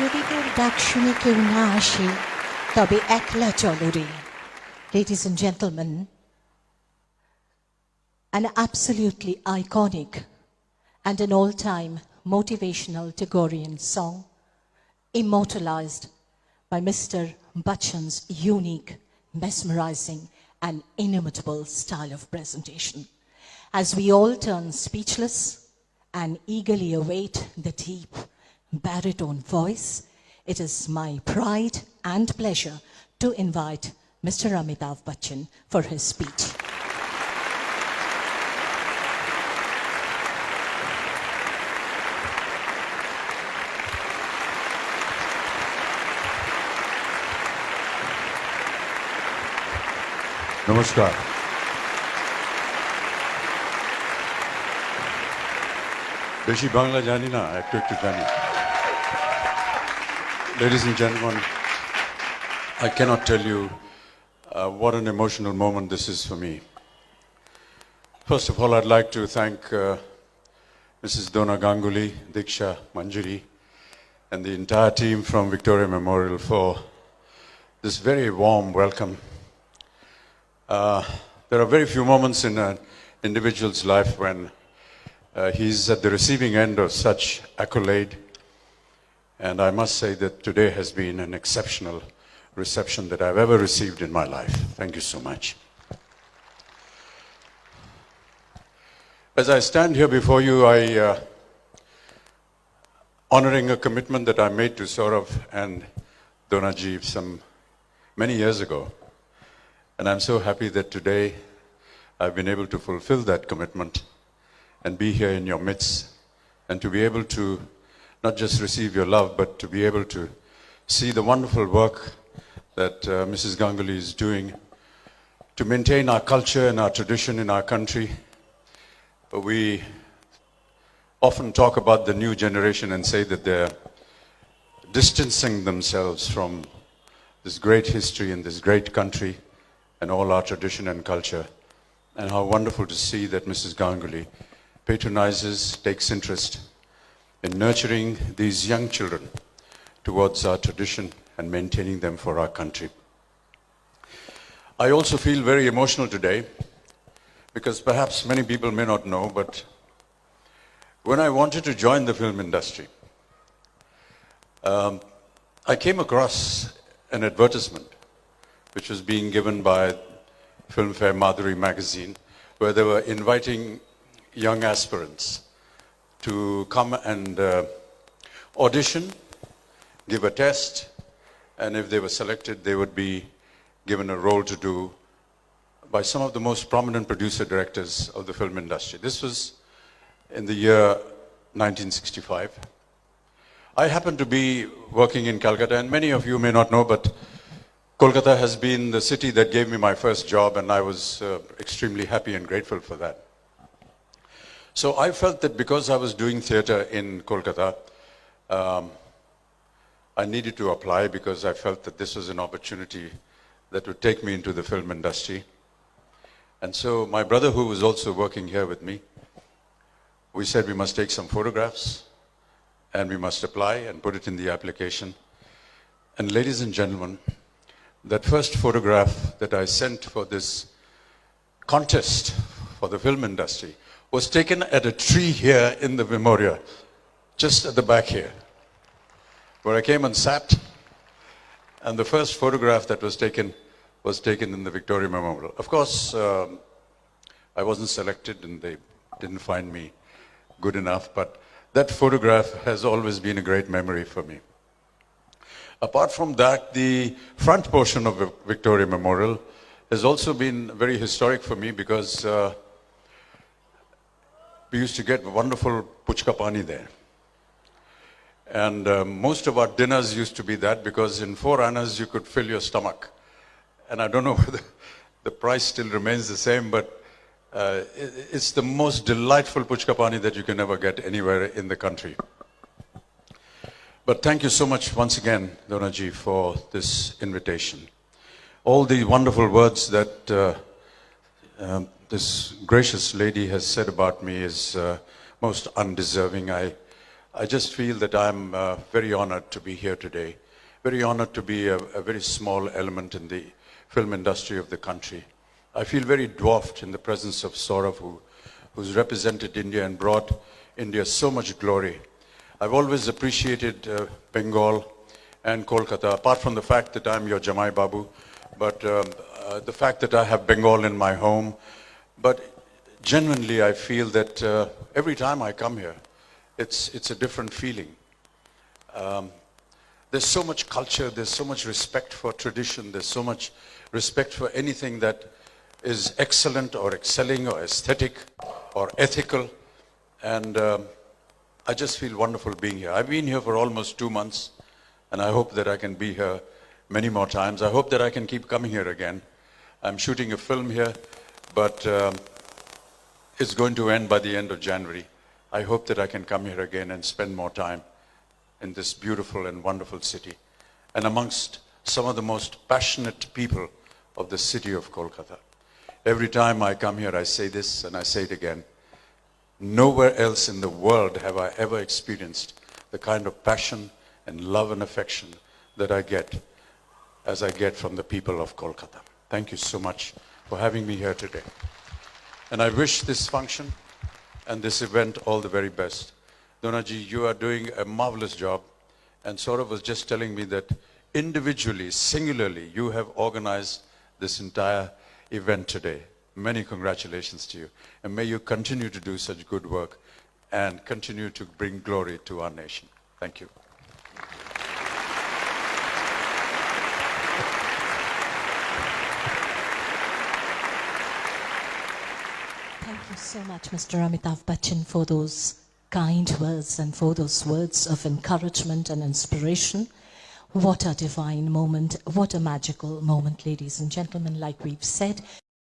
যদি তোর ডাক শুনে কেউ না আসে তবে একলা চলো রে। Ladies and gentlemen, an absolutely iconic and an all-time motivational Tagorean song immortalized by Mr. Bachchan's unique, mesmerizing and inimitable style of presentation. As we all turn speechless and eagerly await the deep baritone voice, it is my pride and pleasure to invite Mr. Amitabh Bachchan for his speech. Namaskar. Beshi Bangla jani na, ekটু jani. Ladies and gentlemen, I cannot tell you what an emotional moment this is for me. First of all, I'd like to thank Mrs Dona Ganguly, Diksha Manjari, and the entire team from Victoria Memorial for this very warm welcome. There are very few moments in an individual's life when he's at the receiving end of such accolade, and I must say that today has been an exceptional reception that I've ever received in my life. Thank you so much. As I stand here before you, honoring a commitment that I made to Sourav and Dona ji many years ago. And I'm so happy that today I've been able to fulfill that commitment and be here in your midst, and to be able to not just receive your love, but to be able to see the wonderful work that Mrs. Ganguly is doing to maintain our culture and our tradition in our country. We often talk about the new generation and say that they're distancing themselves from this great history and this great country and all our tradition and culture. And how wonderful to see that Mrs. Ganguly patronizes, takes interest in nurturing these young children towards our tradition and maintaining them for our country. I also feel very emotional today because perhaps many people may not know, but when I wanted to join the film industry, I came across an advertisement which was being given by Filmfare Madhuri magazine, where they were inviting young aspirants to come and audition, give a test, and if they were selected, they would be given a role to do by some of the most prominent producer-directors of the film industry. This was in the year 1965. I happened to be working in Kolkata, and many of you may not know, but Kolkata has been the city that gave me my first job, and I was extremely happy and grateful for that. So I felt that because I was doing theatre in Kolkata, I needed to apply because I felt that this was an opportunity that would take me into the film industry. And so my brother, who was also working here with me, we said we must take some photographs and we must apply and put it in the application. And ladies and gentlemen, that first photograph that I sent for this contest for the film industry was taken at a tree here in the Memoria, just at the back here, where I came and sat, and the first photograph that was taken in the Victoria Memorial. Of course, I wasn't selected and they didn't find me good enough, but that photograph has always been a great memory for me. Apart from that, the front portion of the Victoria Memorial has also been very historic for me because we used to get wonderful puchka pani there. And most of our dinners used to be that, because in 4 annas you could fill your stomach. And I don't know whether the price still remains the same, but it's the most delightful puchka pani that you can ever get anywhere in the country. But thank you so much once again, Dona ji, for this invitation. All the wonderful words that this gracious lady has said about me is most undeserving. I just feel that I'm very honored to be here today, very honored to be a very small element in the film industry of the country. I feel very dwarfed in the presence of Sourav, who's represented India and brought India so much glory. I've always appreciated Bengal and Kolkata, apart from the fact that I'm your Jamai Babu, but the fact that I have Bengal in my home. But genuinely, I feel that every time I come here, it's a different feeling. There's so much culture, there's so much respect for tradition, there's so much respect for anything that is excellent or excelling or aesthetic or ethical. And I just feel wonderful being here. I've been here for almost 2 months, and I hope that I can be here many more times. I hope that I can keep coming here again. I'm shooting a film here, but it's going to end by the end of January. I hope that I can come here again and spend more time in this beautiful and wonderful city, and amongst some of the most passionate people of the city of Kolkata. Every time I come here, I say this and I say it again. Nowhere else in the world have I ever experienced the kind of passion and love and affection that I get as I get from the people of Kolkata. Thank you so much for having me here today. And I wish this function and this event all the very best. Donaji, you are doing a marvelous job. And Sourav was just telling me that individually, singularly, you have organized this entire event today. Many congratulations to you. And may you continue to do such good work and continue to bring glory to our nation. Thank you. Thank you so much, Mr. Amitabh Bachchan, for those kind words and for those words of encouragement and inspiration. What a divine moment, what a magical moment, ladies and gentlemen, like we've said.